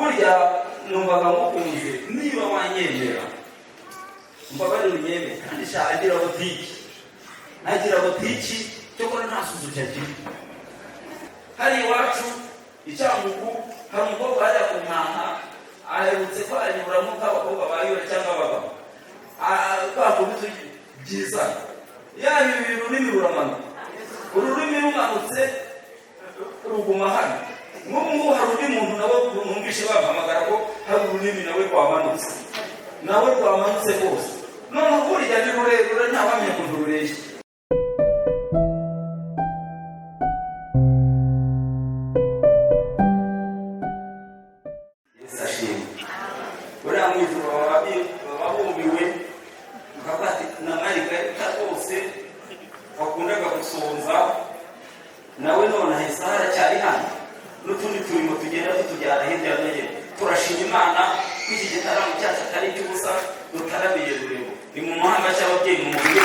burya numvaga mukunze niba wanyemera mbabare unyeme kandi shagira botiki cyo ko nta suzu cyakiri hari iwacu icyangugu hari umukobwa ajya kumwanka aherutse ko anyuramo nk'abakobwa bayiwe cyangwa abagabo bakubize byiza yaba ibintu ururimi ruramanuka ururimi rumanutse ruguma hano nk'ubu hari undi muntu nawe numvishe bahamagara ko hari ururimi nawe rwamanutse rwose none burya ni rurerure ntawamenya ukuntu rureshya. Nawe none ahesara cyari hano n'utundi turimo tugenda tutujyana hirya no hino. Turashima Imana kw'iki gitaramo cyacu atari cy'ubusa dutaramiye rurimo ni mu muhanga cy'ababyeyi mu mubiri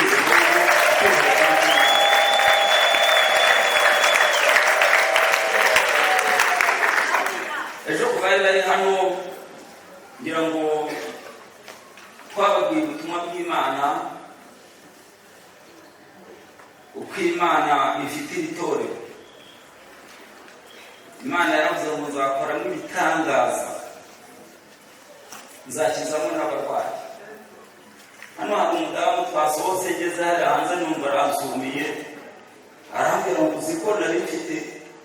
ejo kuba bari hano ngira ngo twababwiye ubutumwa bw'Imana uko Imana ifite itorero. Imana yaravuze ngo nzakoramo ibitangaza, nzakizamo n'abarwayi. Hano hari umudamu twasohotse ngeze hariya hanze numva aransumiye arambwira ngo uzi ko nari mfite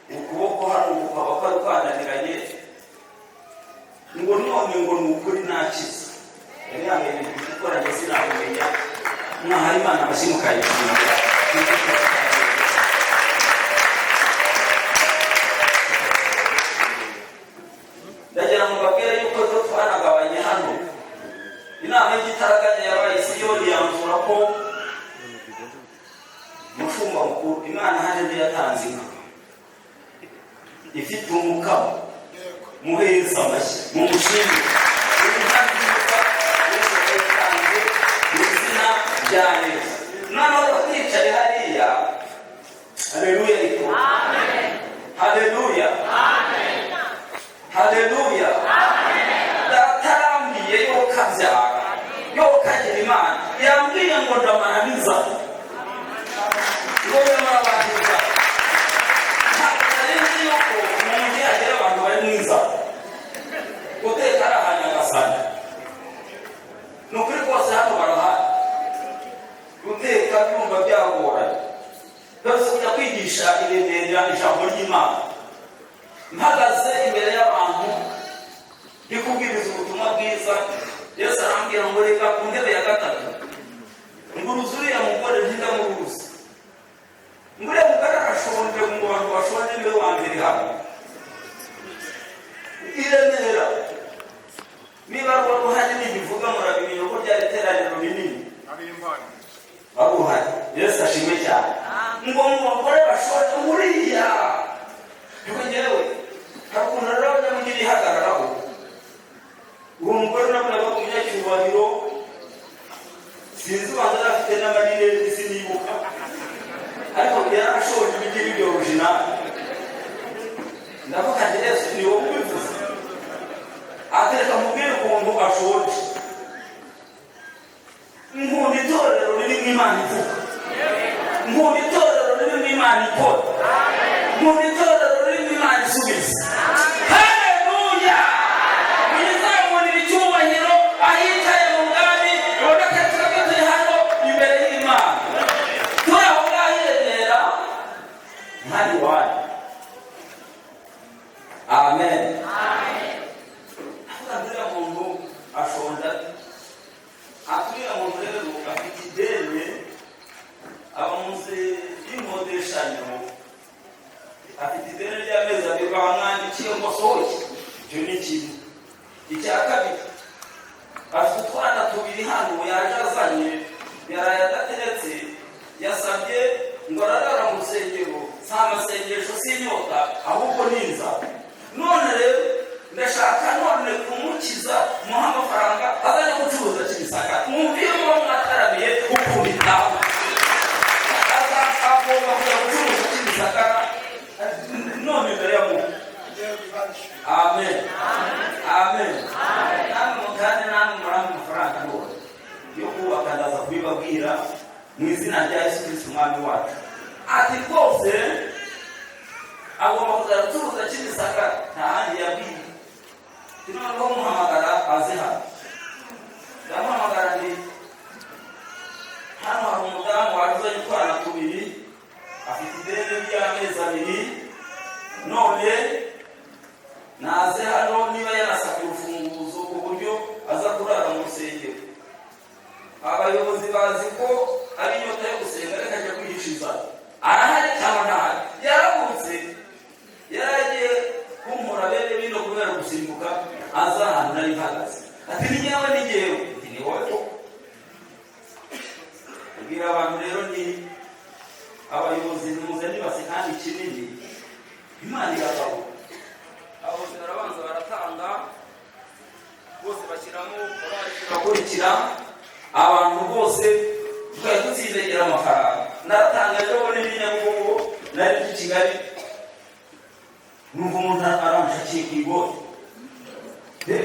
ukuboko hano ukaba kwari kwananiranye ngo none ngo ni ukuri nakize. Yari yambaye ibintu bikoranye sinamumenya mwahaye Imana amashyi mukayishimira. Ndagira ngo mbabwire yuko twanagabanye hano inama y'igitaraganya yabaye Siyoni yanzura ko mushumba mukuru Imana hanje yatanze inka ifite umukamo muheza amashyi mumushimire cyane nano batwicaye hariya. Haleluya iko amen. Haleluya amen. Haleluya amen. Datarambiye yo kabyara yo kagira Imana yambwiye ngo ndamananiza ngo yamarabangiza ntabwo yuko umuntu yagira abantu bari mwiza guteka arahanya gasana nukuri kose hano barahari guteka byumva byagoranye byose kujya kwigisha iremera ijambo ry'Imana mpagaze imbere y'abantu ndikubwiriza ubutumwa bwiza. Yesu arambwira ngo reka ku ntebe ya gatatu nguruzi uriya mugore ntindamuruzi nguriya mugore arashonje ngo abantu bashonje niwe wa mbere hano iremera niba ruhari n'ibivuga murabimenya ko byari iteraniro rinini baruhari. Yesu ashimwe cyane ngo mu bagore bashonje nguriya ngewe hari ukuntu rero nyamugira ihagararaho uwo mugore nabona ko umunyacyubahiro sinzi ubanza afite n'amarinete sinibuka ariko yarashonje ibigira ibyo original ndavuga nti Yesu ni wowe ubivuze atereka mubwire ukuntu ashonje. Nkunda itorero ririmo Imana ivuga, nkunda itorero ririmo Imana ikora, nkunda itorero ririmo Imana isubiza. Haleluya! Mwizamurira icyubahiro ahicaye mu bwami ubona ko turi hano imbere y'Imana turi aho ngaho iremera ntari wanyu. Amen. Avuga muntu ashonje aturiya muntu rero afite ideni aba munsi y'imodeshanyo afite ideni ry'amezi abiri bamwandikiye ngo sohoke. Icyo ni kimwe. Icya kabiri afite utwana tubiri hano yaje azanye yaraye adateretse yasabye ngo ararara mu rusengero si amasengesho si inyota ahubwo ni inzara. None rero ndashaka none kumukiza muha amafaranga azajya gucuruza Kimisagara mwumviye ngo mwataramiye ukubita agomba kujya gucuruza Kimisagara none imbere ya Mungu. Amen. amen. Namwe mutane namwe muramwe amafaranga rwose yo kubaka ndaza kubibabwira mu izina rya Yesu Kristo umwami wacu. Ati rwose agomba kuza gucuruza Kimisagara nta handi yabwiye. Noneho muhamagara aze hano. Ndamuhamagara ndi hano hari umudamu wazanye utwana tubiri afite ideni ry'amezi abiri none naze hano niba yanasabye urufunguzo ku buryo aza kurara mu rusengero. Abayobozi bazi ko ari inyota yo gusenga reka ajya kwihishiza arahari cyangwa ntahari. Yaragutse yaragiye kumpura bene bino kubera gusimbuka aza ahantu nari mpagaze. Ati ni ngewe ni wowe. Ubwira abantu rero ni abayobozi muze nibase kandi kinini Imana iragabo. Abayobozi barabanza baratanga bose bashyiramo barakurikira abantu bose tukaba tuzizegera amafaranga. Naratanga rero n'ibinyabugogo nari ku Kigali numva umuntu aranshakiye ku igori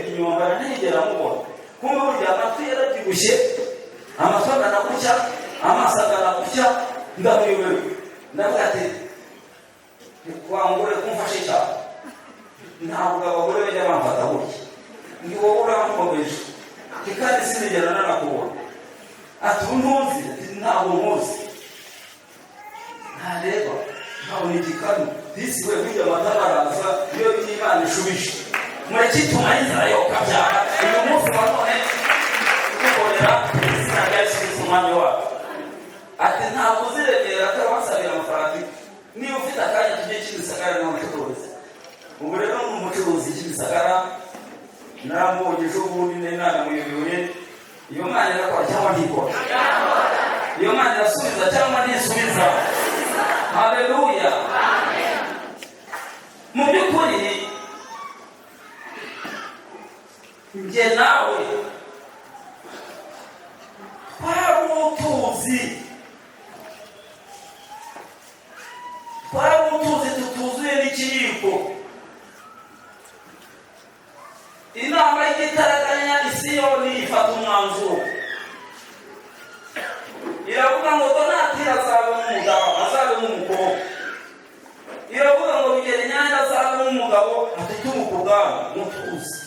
inyuma baranegera mubona kumbe burya amatwi yarabyibushye amatwi aganagucya amaso aganagucya ndamuyobewe. Ndavuga ati wangore kumfashe cyane ntabwo abagore bajya bamfata burya ni wowe urankomeje kandi sinigera nanakubona. Ati untuzi ntabwo nkuzi ntareba ntabona igikanu disi we burya amatara araza iyo Imana ishubije murekituma inzara yo kabyara uyu munsi wa none kukorera izina rya Yesu Kristo umwami wacu. Ati ntabwo uziregera atarabasabira amafaranga niba ufite akanya tujye Kimisagara n'umucuruzi. Ubu rero ni umucuruzi Kimisagara naramubonye ejo bundi nanamuyobewe. Iyo Mana irakora cyangwa ntikora? Iyo Mana irasubiza cyangwa ntisubiza? Haleluya. Mu by'ukuri njye nawe twaramutuzi tutuzuye n'ikiyiko. Inama y'igitaraganya Isiyoni ifata umwanzuro iravuga ngo Donati azabe umugabo azabe umukobwa. Iravuga ngo Bigeri Nyanja azabe umugabo afite umukobwa mutuzi.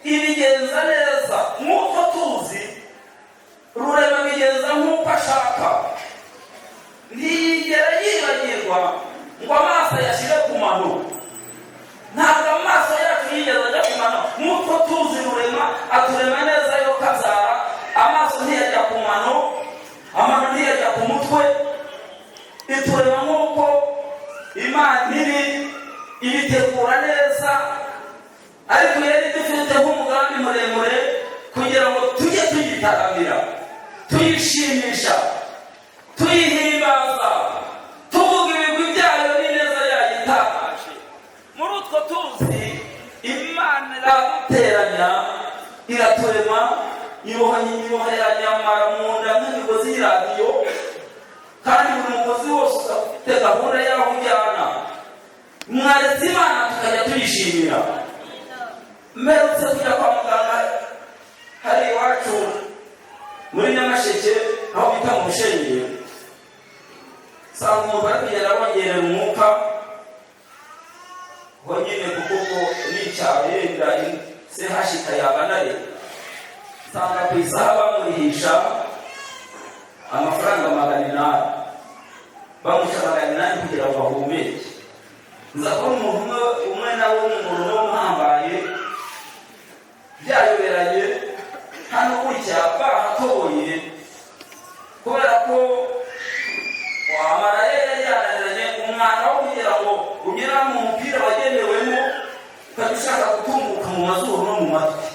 Ibigenza neza nk'uko tuzi Rurema bigenza nk'uko ashaka. Ntiyigera yibagirwa ngo amaso yashyire ku mano. Ntabwo amaso yacu yigeze ajya ku mano nk'uko tuzi Rurema aturema neza yo kabyara. Amaso ntiyajya ku mano, amano ntiyajya ku mutwe. Iturema nk'uko Imana ibitegura neza, ariko yari dufite nk'umugambi muremure kugira ngo tujye tuyitaramira, tuyishimisha, tuyihimbaza, tuvuga ibigwi byayo n'ineza yayo itangaje. Muri utwo tuzi Imana iraduteranya iraturema iboheranya amara mu nda nk'imigozi y'iradiyo, kandi buri mugozi wose ufite gahunda y'aho ujyana. Mwaretse Imana tukajya tuyishimira. Mperutse kujya kwa muganga hari iwacu muri Nyamasheke aho bita mu Bushenge. Sanga umuntu bari kugenda bongerera umwuka honyine kuko n'icyaha yenda se hashika yabanare. Sanga ku isaha bamurihisha amafaranga 800 bamusha 800 kugira ngo bahumeke. Nza kubona umuntu umwe nawe w'umuntu w'umuhambaye byayoberanye hano gutya bahatoboye kubera ko wamara yananiranye umwana wo kugira ngo ugera mu mupira wagenewemo ukabishaka gutunguka mu mazuru no mu matwi.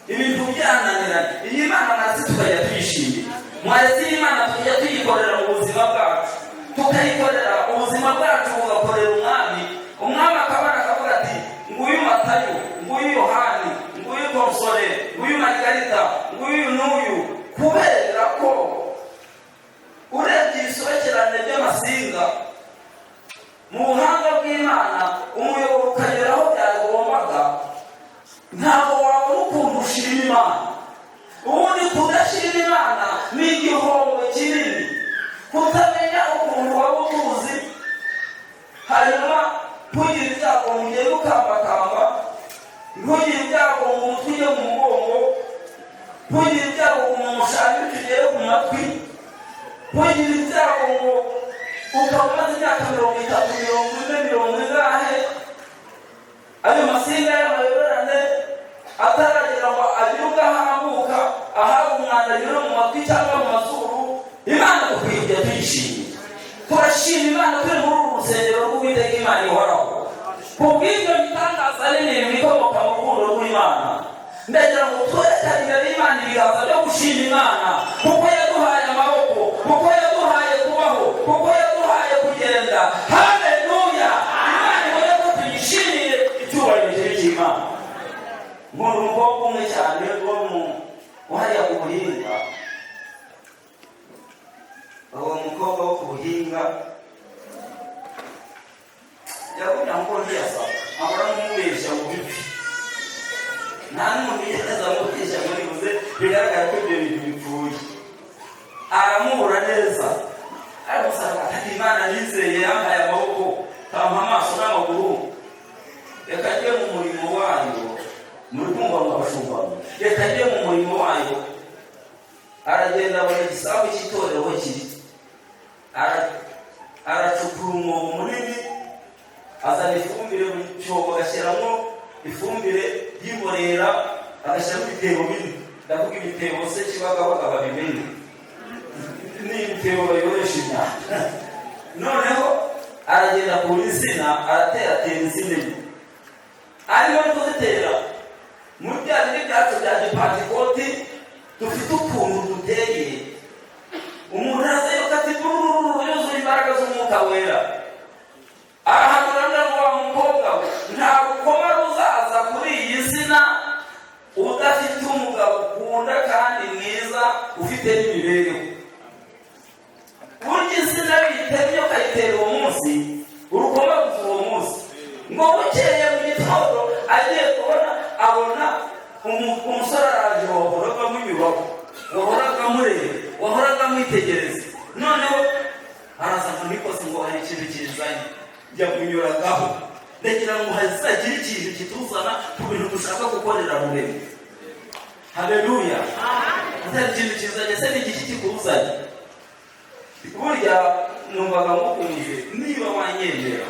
Ibintu byananiranye. Iyi Mana natwe tukajya tuyishimira. Mwaretse Imana tukajya tuyikorera mu buzima bwacu, tukayikorera ubuzima bwacu bugakorera umwami. Umwami akabona akavuga ati nguyu Matayo, nguyu Yohani, nguyu Konsole, nguyu Margarita, nguyu n'uyu, kubera ko urebye isobekerane by'amasinga mu buhanga bw'Imana umuyoboro ntabwo wabona ukuntu ushima Imana. Ubundi kudashima Imana ni igihombo kinini, kutamenya ukuntu waba utuzi, hanyuma ntugire ibyago ngo ugende ukambakamba, ntugire ibyago ngo umutwe ujye mu mugongo, ntugire ibyago ngo umuntu ushake ugere ku matwi, ntugire ibyago ngo ukaba umaze imyaka 30, 40, 40 ingahe, ayo masinga y'amayoberane ataragera ngo agire ugahambuka ahari umwanda anyura mu matwi cyangwa mu mazuru. Imana dukwiriye tuyishimye, turashima Imana turi muri uru rusengero rw'Uwiteka Imana ihoraho. Kubw'ibyo bitangaza n'ibintu bikomoka mu rukundo rw'Imana, ndagira ngo twerekane imbere y'Imana ibiganza byo gushima Imana, kuko yaduhaye amaboko, kuko yaduhaye kubaho, kuko yaduhaye kugenda. Haleluya! Imana ibone ko tuyishimiye icyubahiro cy'Imana. Nkuru umukobwa umwe cyane wo hariya ku Buhinga, uwo mukobwa wo ku Buhinga yabona ngo ntiyasa ahora n'umubeshya mu bibi, nta n'umuntu yigeze amubeshya muri buze, bigaragara ko ibyo bintu bipfuye. Aramubura neza, aramusaba ati Imana nizeye yambaye amaboko, kampa amaso n'amaguru, reka njye mu murimo wayo. Muri kumva ngo abashumba, reka njye mu murimo wayo. Aragenda abona igisambu cy'itorero aho kiri, aracukura umwobo munini, azana ifumbire mu cyobo, agashyiramo ifumbire y'imborera, agashyiramo ibitebo binini. Ndavuga ibitebo se kibagabaga babimenya, ni ibitebo bayoresha imyaka. Noneho aragenda ku insina, aratera insina ye, arimo kuzitera mu bya bindi byacu bya Gipantikoti dufite ukuntu duteye. Umuntu azayo kati yuzuye imbaraga z'Umwuka Wera, arahanura ngo wa mukobwa we, nta rukoma ruzaza kuri iyi nsina udafite umugabo ukunda kandi mwiza ufite n'imibereho. Burya insina yitemye ukayitera uwo munsi, urukoma ruza uwo munsi. Ngo bukeye mu gitondo agiye kubona, abona umusore araje wahoraga munyuraho, wahoraga mureba, wahoraga mwitegereza. Noneho araza ngo nikoze ngo hari ikintu kizanye, njya kunyuragaho, ndagira ngo hazagire ikintu kituzana ku bintu dushaka gukorera Rurema. Haleluya! Atari ikintu kizanye se n'igiki kikuzanye. Burya numvaga mukunze, niba wanyemera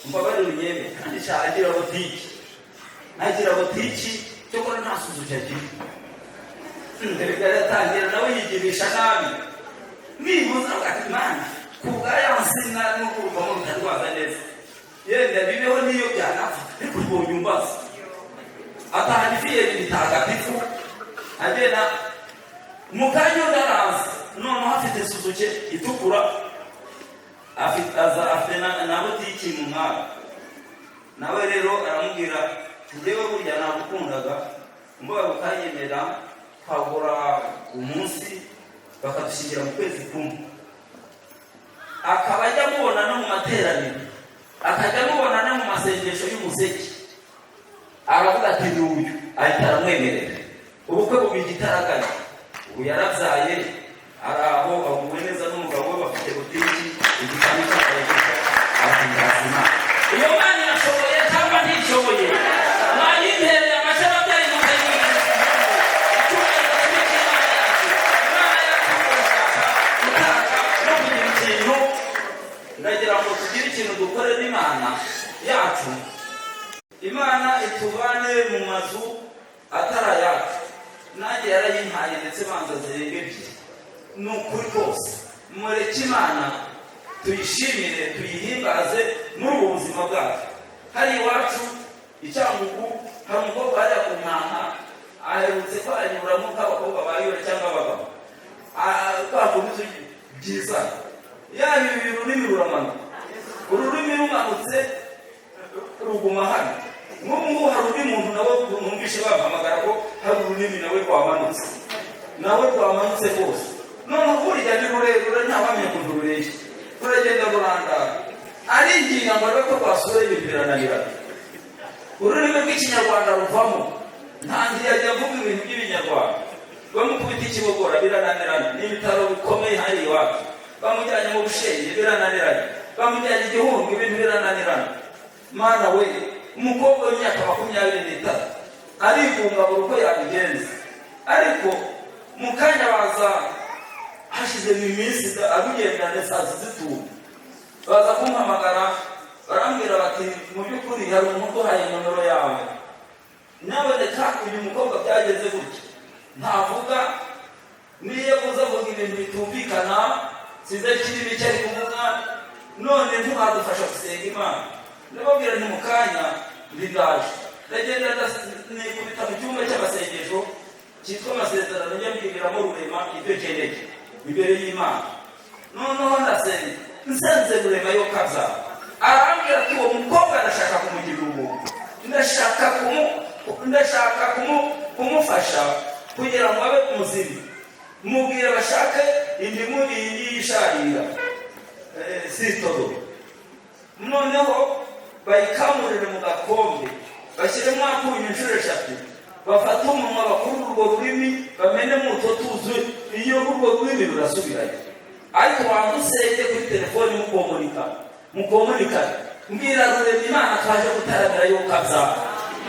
mbabarira unyemere, kandi agira botiki cyo ko nta suzu cyagira. Ndabigara yatangira nawe yigirisha nabi, nibuza ati Imana kubwa yansina n'uruva mu rutarwaza neza, yenda bibeho niyo byanapfa, ariko ubonye umbaza atahanifiye bitagatifu. Agenda mu kanya ndaraza, noneho afite suzu cye itukura, afite na botiki mu mwaka. Nawe rero aramubwira, njyewe burya nagukundaga, mbuga ukanyemera twagura umunsi bakadushyingira mu kwezi kumwe. Akaba ajya amubona no mu materaniro, akajya amubona no mu masengesho y'umuseke. Aravuga ati n'uyu, ahita aramwemerera. Ubukwe buba igitaraganya, ubu yarabyaye, ari aho aguwe neza n'umugabo we, bafite butiki, igikani cy'akaragita, arahindazima. Iyo Mana irashoboye cyangwa ntishoboye? Mwayintereye amashami abyaye mu kazi. Ndagira ngo tugire ikintu dukorera Imana yacu. Imana itubane mu mazu atari ayacu. Nanjye yarayimpaye ndetse banza zirenga ebyiri. Ni ukuri kose, mureke Imana tuyishimire, tuyihimbaze muri ubu buzima bwacu. Hari iwacu Icyangugu, hari umukobwa hajya ku Ntanga, aherutse kwanyuramo nk'abakobwa bayore cyangwa abagabo. Twakomeze byiza, yaba ibi ururimi ruramanuka, ururimi rumanutse ruguma hano. Nk'ubu hari undi muntu nawe numvise bahamagara ko hari ururimi nawe rwamanutse, rwose. Noneho burya ni rurerure, ntawamenya ukuntu rureshya, ruragenda rurandara. Ariginga ngo arebe ko twasura ibintu birananirana. ururimi rw'ikinyarwanda ruvamo. Ntangiye ajya avuga ibintu by'ibinyarwanda, bamukubita ikibogora birananiranye, n'ibitaro bikomeye hari iwacu, bamujyanye mu Bushenge birananiranye, bamujyanye Igihunga ibintu birananiranye. Mana we, umukobwa w'imyaka 23 arigunga buri uko yabigenza, ariko mu kanya baza hashize iminsi abigendana saa zituwe, baza kumpamagara barambwira bati mu by'ukuri hari umuntu uhaye nomero yawe, naboneka uyu mukobwa byageze gutya, ntavuga, niyo uzavuga ibintu bitumvikana, size kirimi cyari kuvuga, none ntuhadufasha gusenga Imana. Ndababwira nti mu kanya ndaje, ndagenda nikubita mu cyumba cy'amasengesho cyitwa amasezerano y'abibwiramo Rurema ibyo keneye imbere y'Imana. Noneho ndasenga, nsenze Rurema yo kaza, arambwira ati uwo mukobwa ndashaka kumugirira ubuntu, ndashaka kumufasha kugira ngo abe umuzima. Mubwira bashake indimu yisharira sitoro, noneho bayikamurire mu gakombe, bashyiremo akunyu inshuro 3, bafata umunwa bakuru urwo rurimi bamenemo utwo tuzuye, iyo urwo rurimi rurasubirayo. Ariko wandusenge kuri telefoni mukomunika, mbwira Rurema Imana twaje gutaramira yo kabyara,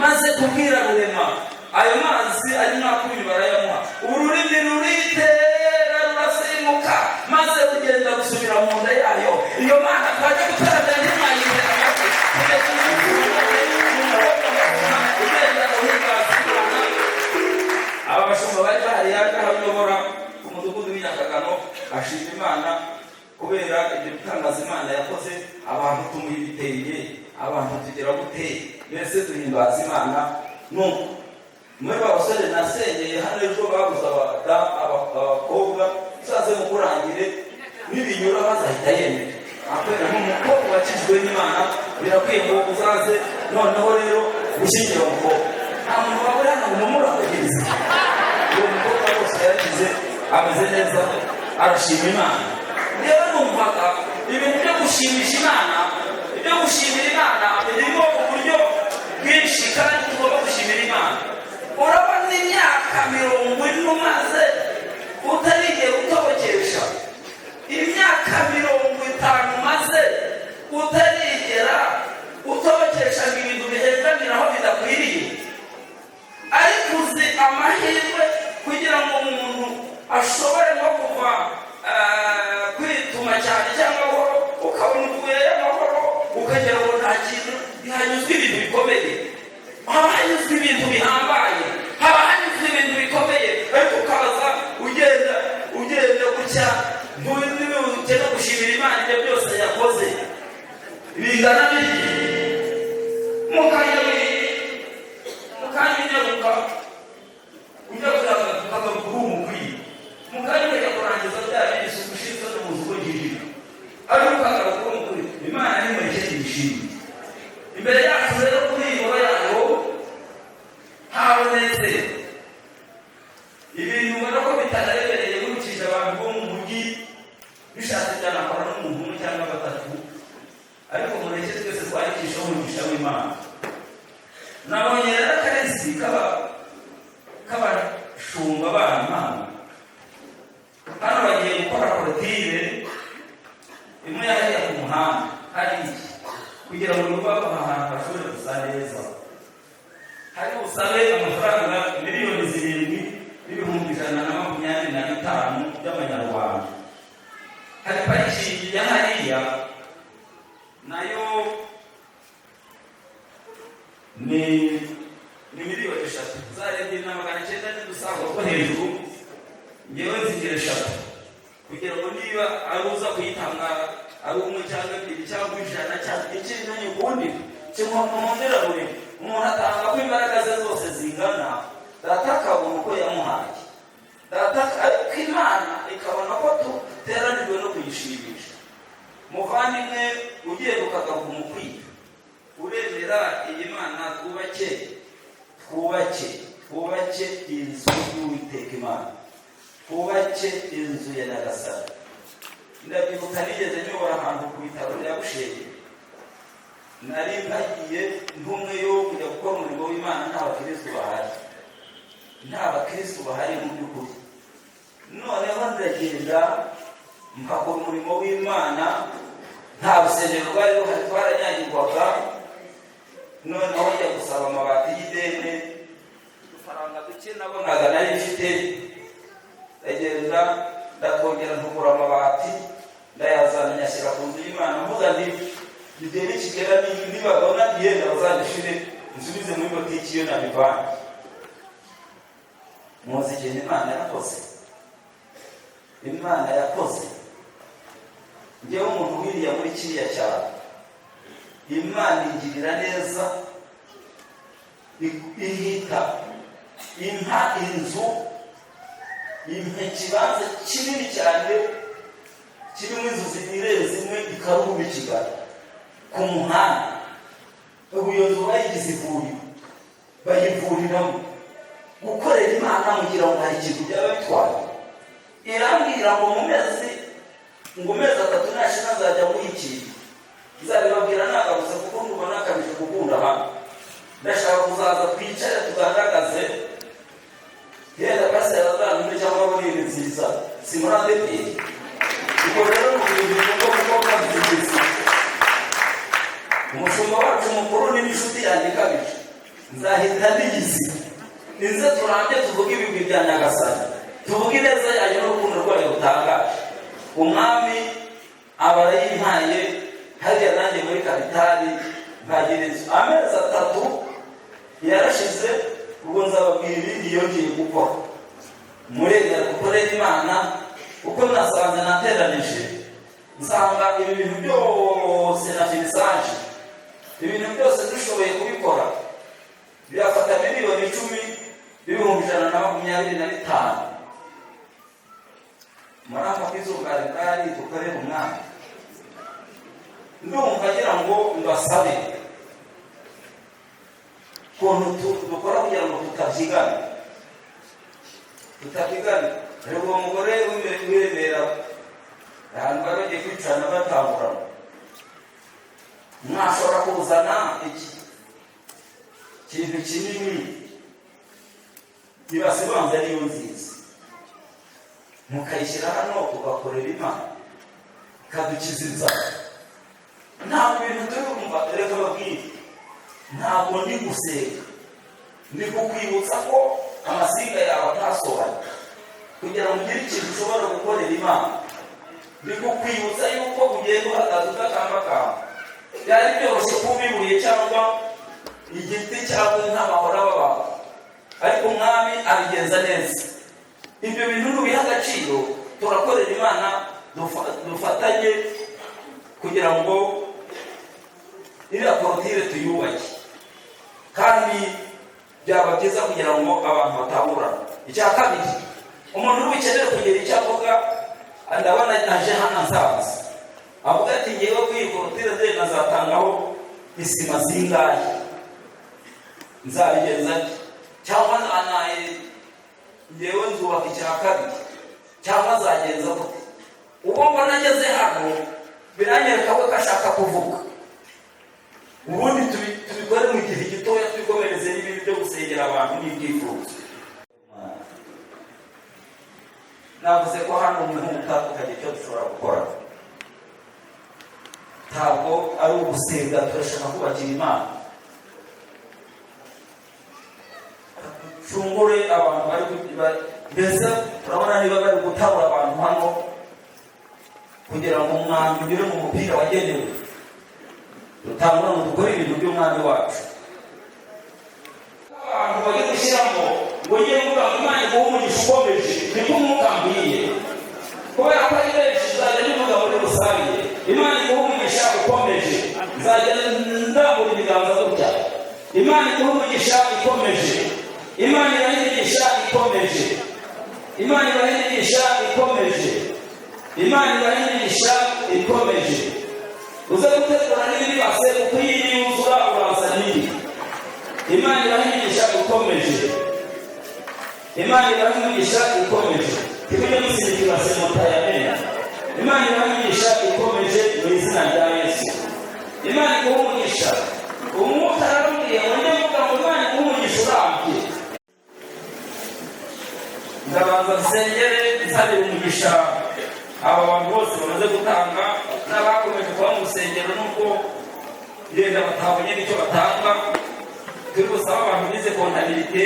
maze kubwira Rurema ayo mazi ari nakunyu barayamuha, ururimi ruritera rurasimbuka, maze rugenda gusubira mu nda yayo. Iyo Mana twaje gutaramira ntimwayizera aba bashumba bari bahari yakayobora ku mudugudu w'Inyakagano, ashima Imana kubera ibyo bitangaza Imana yakoze. Abantu tumuha ibitenge, abantu tugira gute, mbese duhimbaza Imana. Nuko muri babasore nasengeye hano ejo babuze abakobwa, uzaze mukurangire nibinyura bazahita yemera akwera nk'umukobwa wakijwe n'Imana, birakwiye ngo uzaze. Noneho rero gushyingira umukobwa, nta muntu wabura hano umumurahugiriza. Uwo mukobwa rwose yarakize, ameze neza, arashima Imana. Rero numvaga ibintu byo gushimisha Imana, ibyo gushimira Imana birimo uburyo bwinshi kandi tugomba gushimira Imana. Urabona imyaka 40 umaze utarigera utobokesha, imyaka 50 umaze utarigera utobokesha ibintu bihengamira aho bidakwiriye, ariko uzi amahirwe kugira ngo umuntu ashobore no kuva kwituma cyane cyangwa ukabona uvuye amahoro ukagera ngo nta kintu hanyuzwe ibintu bikomeye, haba hanyuzwe ibintu bihambaye, haba hanyuzwe ibintu bikomeye, ariko ukaza ugenda gutya ntugenda gushimira Imana ibyo byose yakoze. Bingana n'iki mukanya winyaruka ujya kuzagaruka kuri umukwiye, mukanya ujya kurangiza bya bindi isuku ishinzwe n'ubuzi bwo girira, ariko ukagaruka kuri umukwiye. Imana ni mureke tuyishime. Imbere yacu rero kuri iyi ngoro yayo habonetse ibintu ubona ko bitanarebereye gukije abantu bo mu mujyi, bishatse cyane akora n'umuntu umwe cyangwa 3, ariko mureke twese twandikishaho umugisha w'Imana. Nabonye rero akarezi k'abashumba b'Imana hano bagiye gukora korotire imwe yahariya ku muhanda hariya, kugira ngo nubako ahantu bashobore gusa neza. Hari usabe amafaranga miliyoni 7,125 by'amanyarwanda. Hari parikingi ya hariya nayo ni miliyoni 3 zarebye na 900 dusanga ko hejuru, ngewe nzigira 3 kugira ngo niba aruza kuyitanga ari umwe cyangwa 2 cyangwa 100 cyangwa ikindi n'ubundi kimwongera buri umuntu atanga ko imbaraga ze zose zingana, data akabona uko yamuhaye, data ariko Imana ikabona ko tuteranijwe no kuyishimisha. Muvandimwe ugiye ukagaruka umukwiye, uremera iyi Mana twubake inzu y'Uwiteka Imana, twubake inzu ya Nyagasani. Ndabyibuka nigeze nyobora ahantu ku bitaro bya Bushenge, nari mpagiye ntumwe yo kujya gukora abakristo bahari mu by'ukuri. Noneho ndagenda mpakora umurimo w'Imana, nta rusengero rwari ruhari, twaranyagirwaga. Noneho njya gusaba amabati y'ideni, udufaranga duke nabonaga nari mfite, ndagenda ndakongera ntugura amabati, ndayazana nyashyira ku nzu y'Imana, mvuga nti igihe nikigera nibabona yenda bazandishire nsubize muri botiki iyo nabivanye. Muzi ikintu Imana yakoze? Imana yakoze, njyewe umuntu wiriya muri kiriya cyaro, Imana ingirira neza, ihita impa inzu, impa ikibanza kinini cyane kirimo inzu zibiri zimwe ikaruhu Kigali ku muhanda. Ubuyobozi bayigize ivuriro, bayivuriramo. Gukorera Imana mugira ngo hari ikintu byaba bitwaye. Irambwira ngo mu mezi 3 nashina nzajya muhikira, nzabibabwira nagaruze kuko ndubona akabije gukunda hano. Ndashaka kuzaza twicare tugaragaze yenda pasera zanyu cyangwa buri nziza simurande pe. Ubwo rero n'ibintu byo gukora nziza. Umushumba wacu mukuru n'inshuti yanjye kabije, nzahita ndigize nize turambye tuvuga ibigwi bya Nyagasani, tuvuga ineza yayo n'urukundo rwayo rutangaje. Umwami abayimpaye hariya nanjye muri kapitali nkagira inzu. Amezi 3 yarashize, ubwo nzababwira ibindi yongeye gukora. Murengera gukorera Imana uko nasanze nateranije, nsanga ibi bintu byose na finisaje, ibintu byose dushoboye kubikora birafata miliyoni 10,125. Muramba kwizungari dukorera Umwami. Ndumva ngira ngo mbasabe kuntu dukora kugira ngo tutabyigana. Rero uwo mugore w'Iremera ahantu bagiye kwicana batangurana, mwashobora kuzana ikintu kinini ibasibanza ariyo nziza, mukayishyira hano tugakorera Imana ikadukiza inzara. Ntabwo ibintu turumva, reka babwire, ntabwo ndi gusenga, ndi kukwibutsa ko amasinga yawe atasohanye kugira ngo ugire ikintu ushobora gukorera Imana. Ndi kukwibutsa yuko ugenda uhagaze utakambakamba. Byari byoroshye kuba ibuye cyangwa igiti cyangwa nk'amahora w'abantu, ariko Umwami abigenza neza. Ibyo bintu nubiha agaciro, turakorera Imana, dufatanye kugira ngo iriya korotire tuyubake. Kandi byaba byiza kugira ngo abantu bataburana. Icya kabiri, umuntu ubikeneye kugira icyo avuga, ndabona aje hano nsanze avuga ati ngewe kuri korotire ze nazatangaho isima zingahe, nzabigenza cyangwa anaye ngewe nzubaka icya kabiri cyangwa zagenza gute. Ubwo mbona ageze hano biranyereka ko ashaka kuvuga. Ubundi tubikore mu gihe gitoya, twikomereze n'ibintu byo gusengera abantu n'ibyifuzo. Navuze ko hano umuntu utandukanye icyo dushobora gukora, ntabwo ari ugusenga, turashaka kubakira Imana. Tungure abantu bari mbese turabona niba bari gutabura abantu hano kugira ngo umwami ugere mu mupira wagenewe, dutangura ngo dukore ibintu by'Umwami wacu. Abantu bari gushyiramo ngo ngiye kuvuga ngo Imana iguhe umugisha ukomeje, niko Umwuka ambwiye, kubera ko ari benshi nzajya nivuga muri rusange. Imana iguhe umugisha ukomeje, nzajya ndambura ibiganza gutya. Imana iguhe umugisha ikomeje, Imana irahigisha ikomeje, Imana irahigisha ikomeje, Imana irahigisha ikomeje. Uze gutegura n'ibindi base uko yiyuzura uransa n'indi. Imana irahigisha ikomeje, Imana irahigisha ikomeje. Tujye musinzira semota ya Amen. Imana irahigisha ikomeje mu izina rya Yesu. Imana iguhe umugisha. Umwuka arambwiye ngo njye mvuga ngo Imana iguhe umugisha urambye. musengere nsabire umugisha aba bantu bose bamaze gutanga n'abakomeje kuba mu rusengero n'ubwo yenda batabonye n'icyo batanga. Turi gusaba abantu bize kontabilite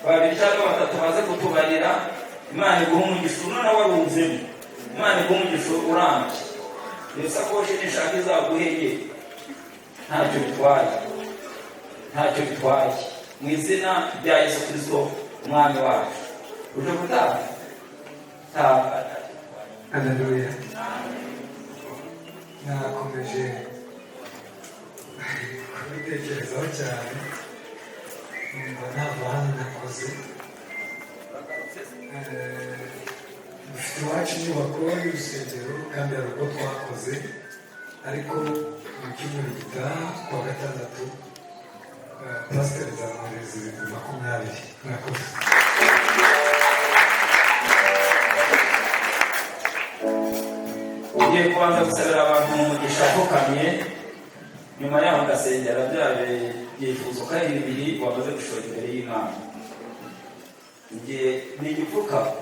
babiri cyangwa batatu baze kutubarira. Imana iguha umugisha nawe warunzemo, Imana iguha umugisha urambye. Iyo sakoshi nishaka izaguheye ntacyo bitwaye mu izina rya Yesu Kristo umwami wacu. Uje gutaha Haleluya. Nakomeje kubitekerezaho cyane, numva ntabwo hano nakoze. Dufite iwacu inyubako y'urusengero kandi hari uko twakoze, ariko mu cyumweru gitaha kuwa gatandatu pasiteri zamwohereza 2020. Mwakoze. Ugiye kubanza gusabira abantu mu mugisha apfukamye, nyuma yaho ngasengera bya byifuzo kandi bibiri wamaze gushora imbere y'Imana. Igihe ni igipfukama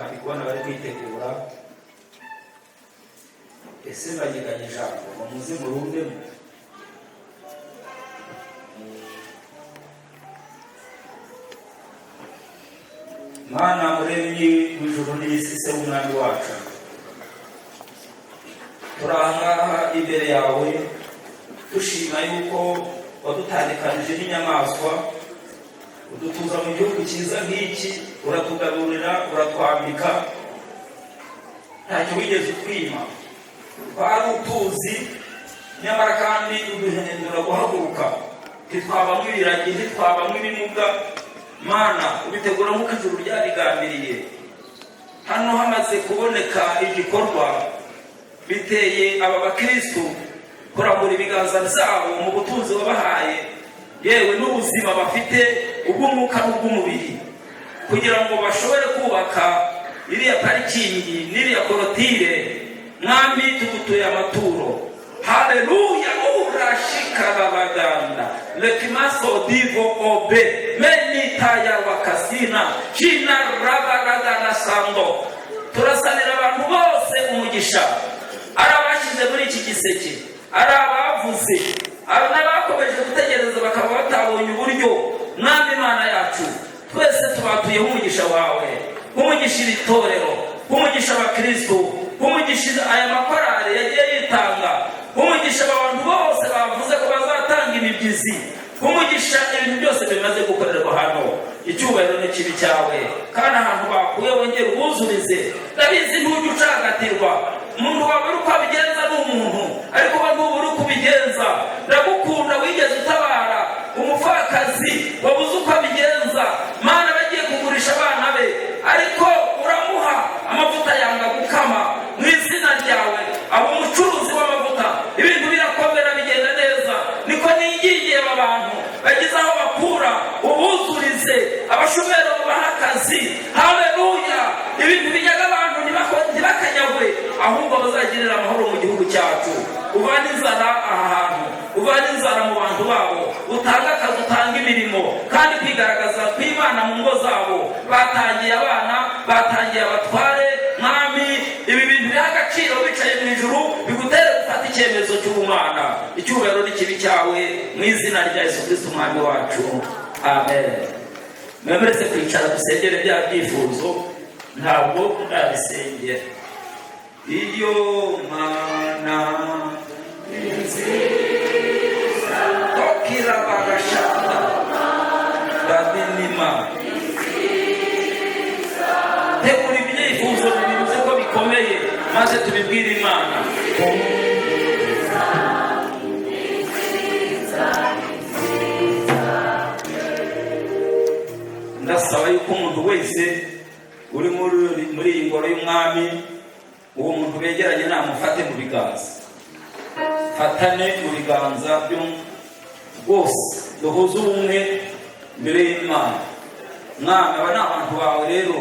ari kubona bari kwitegura. Ese bagiganye ijambo muze murundemo. Mana muremyi w'ijuru n'isi, se w'umwami wacu, turahangaha imbere yawe dushima yuko wadutandukanije n'inyamaswa, udutuza mu gihugu cyiza nk'iki, uratugarurira, uratwambika, ntacyo wigeze utwima. Twari utuzi, nyamara kandi uduhindura guhaguruka. Ntitwabamo ibiragi, ntitwabamo ibimuga. Mana ubitegura nk'uko ijuru ryarigambiriye. Hano hamaze kuboneka igikorwa biteye aba bakristo kurambura ibiganza byabo mu butunzi wabahaye, yewe n'ubuzima bafite ubw'umwuka n'ubw'umubiri, kugira ngo bashobore kubaka iriya parikingi n'iriya korotire. Mwami tugutuye amaturo. Haleluya. Urashikara baganda lekimaso divo obe menitaya wakasina china rabaragana sando. Turasanira abantu bose umugisha, arabashize muri iki giseke, arabavuze, n'abakomeje gutegereza bakaba batabonye uburyo. Mwami Imana yacu, twese tubatuyeho umugisha wawe, umugisha iri torero, umugisha abakristo, umugisha aya makorari yagiye yitanga, umugisha abantu bose bavuze ko bazatanga imibyizi, umugisha ibintu byose bimaze gukorerwa hano. Icyubahiro n'ikibi cyawe, kandi ahantu bakuye wongera ubuzurize. Ndabizi ntujya ucagatirwa, umuntu wawe uri uko abigenza ni umuntu, ariko we ntuba uri uko ubigenza. Ndagukunda wigeze utabara umupfakazi wabuze uko abigenza. Mana bagiye kugurisha abana be, ariko uramuha amavuta yanga gukama. Mu izina ryawe abo umucuruzi w'amavuta, ibintu birakomera bigenda neza. Niko ningiye aba bantu bagize aho bakura ubuzurize, abashomeri babaha akazi. Haleluya. Ibintu bijyaga abantu ntibakanyagwe, ahubwo bazagirira amahoro mu gihugu cyacu. Uvana inzara aha hantu, uvana inzara mu bantu babo, utanga akazi, utanga imirimo, kandi kwigaragaza kw'Imana mu ngo zabo. Batangiye abana, batangiye abatware. Mwami ibi bintu biha agaciro bicaye mu ijuru, bigutere gufata icyemezo cy'ubumana. Icyubahiro n'ikibi cyawe, mu izina rya Yesu Kristo umwami wacu. Amen. Mwemereze kwicara dusengere bya byifuzo, ntabwo ndabisengera. Iyo Mana nziza tokira bagashaka babinima tegura ibyifuzo bivuze ko bikomeye, maze tubibwire Imana. Ndasaba yuko umuntu wese uri muri iyi ngoro y'umwami, uwo muntu begeranye namufate mu biganza, fatane mu biganza byo bose, duhuze ubumwe mbere y'Imana. Mwana aba ni abantu bawe rero,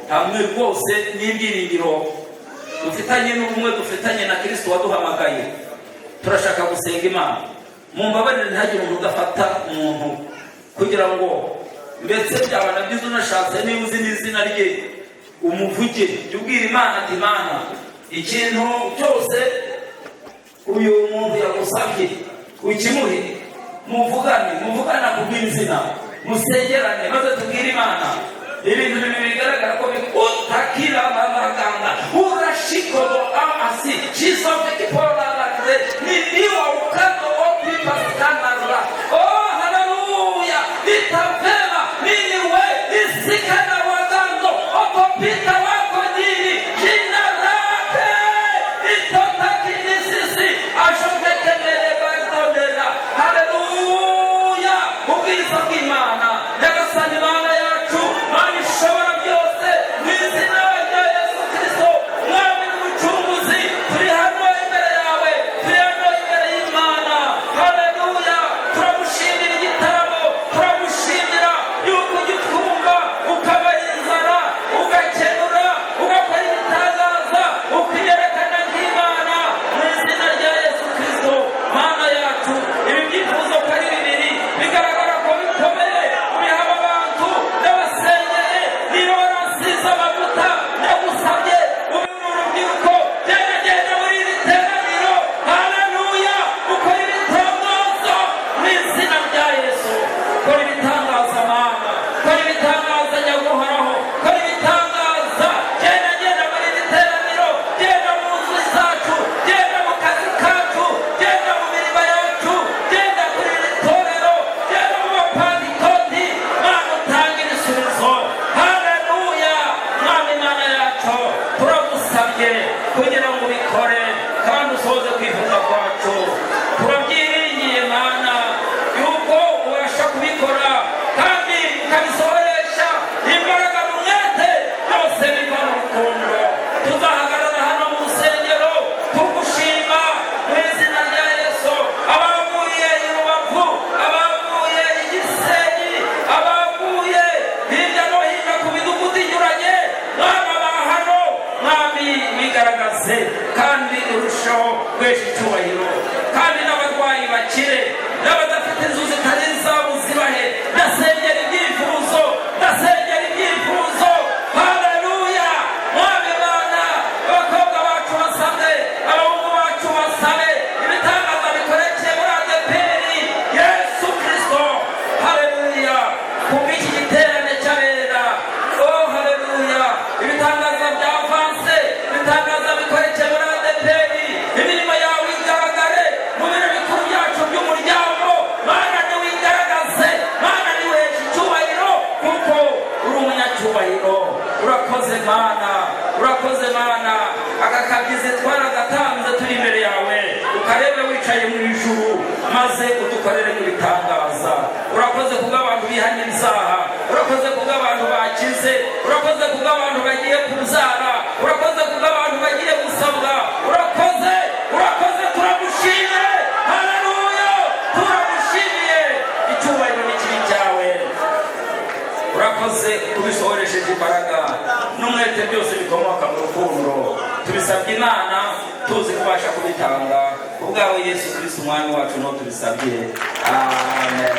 hamwe rwose n'ibyiringiro dufitanye n'ubumwe dufitanye na Kristo waduhamagaye. Turashaka gusenga Imana. Mumbabarire ntihagire umuntu udafata umuntu, kugira ngo ndetse byaba na byiza unashatse niba uzi n'izina rye umuvugire, jya ubwira Imana ati Imana ikintu cyose uyu muntu yagusabye ukimuhe, muvugana kubw'izina, musengerane maze tubwire Imana ibintu bigaragara ko utakira amaganga urashikodo amasi chisofekipolalaze nidiwa ukando opipastanarla. Oh haleluya, itapema niwe isikana wagando opopita wako dini jina lake itotakinisisi ashokekemere bandodera. Haleluya, ubwiza bw'Imana nyagasani Mana yacu, Mana ishobora byose, mu izina rya Yesu Kristo mwami n'umucunguzi, turi hano imbere yawe, turi hano imbere y'Imana. Haleluya, turagushimira igitaramo, turagushimira yuko ujya utwumva ukabara inzara ugakenura ugakora ibitangaza ukiyerekana nk'Imana mu izina rya Yesu Kristo. Mana yacu, ibi byifuzo ko ari bibiri bigaragara ko bikomeye ubiha abantu n'abasengeye, niba warasize amavuta yagusabye ube mu rubyiruko genda muri iri teraniro. Haleluya, ukora ibitangaza mu izina rya Yesu, kora ibitangaza Mana, kora ibitangaza nyaguhoraho, kora ibitangaza. Genda muri iri teraniro, genda mu nzu zacu, genda mu kazi kacu, genda mu mirimo yacu, genda kuri iri torero, genda mu bapandikoti. Mana utanga ibisubizo. Haleluya, Mwami Mana yacu, turagusabye kugira ngo ubikore kandi usohoze kwifuza kwacu. Turabyiringiye Mana yuko ubasha kubikora kandi ukabisohoresha imbaraga n'umwete, byose biva mu rukundo. Tuzahagarara hano mu rusengero tugushima mu izina rya Yesu. Abavuye i Rubavu, abavuye i Gisenyi, abavuye hirya no hino ku midugudu inyuranye, Mwami aba hano, Mwami wigaragaze kandi urushaho guhesha icyubahiro, kandi n'abarwayi bakire, n'abadafite inzu zitari izabo zibahe. Ndasengera ibyifuzo, ndasengera ibyifuzo. Haleluya, Mwami Mana, abakobwa bacu basabe, abahungu bacu basabe, ibitangaza bikorekeye muri ADEPR Yesu Kristo. Haleluya, kubw'iki giterane cy'abera. Oh haleluya, ibitangaza bya avanse, ibitangaza bikorekeye muri ADEPR, imirimo yawe igaragare mu biro bikuru byacu by'umuryango. Mana niwigaragaze, Mana niwihesha icyubahiro kuko uri umunyacyubahiro. Urakoze Mana, urakoze Mana. Aka kabyizi twaragatanze turi imbere yawe, ukarebe wicaye mu ijuru maze udukorere ibitangaza. Urakoze kubw'abantu bihanye ibyaha, urakoze kubw'abantu bakize, urakoze kubw'abantu bagiye kubyara, urakoze kubw'abantu bagiye gusabwa. Urakoze, turagushimiye. Haleluya, turagushimiye. Icyubahiro ni kibi cyawe. Urakoze kubisohoresheje imbaraga n'umwete, byose bikomoka mu rukundo. Tubisabye Imana tuzi kubasha kubitanga ubwawe Yesu Kristo umwami wacu, no tubisabye. Amen.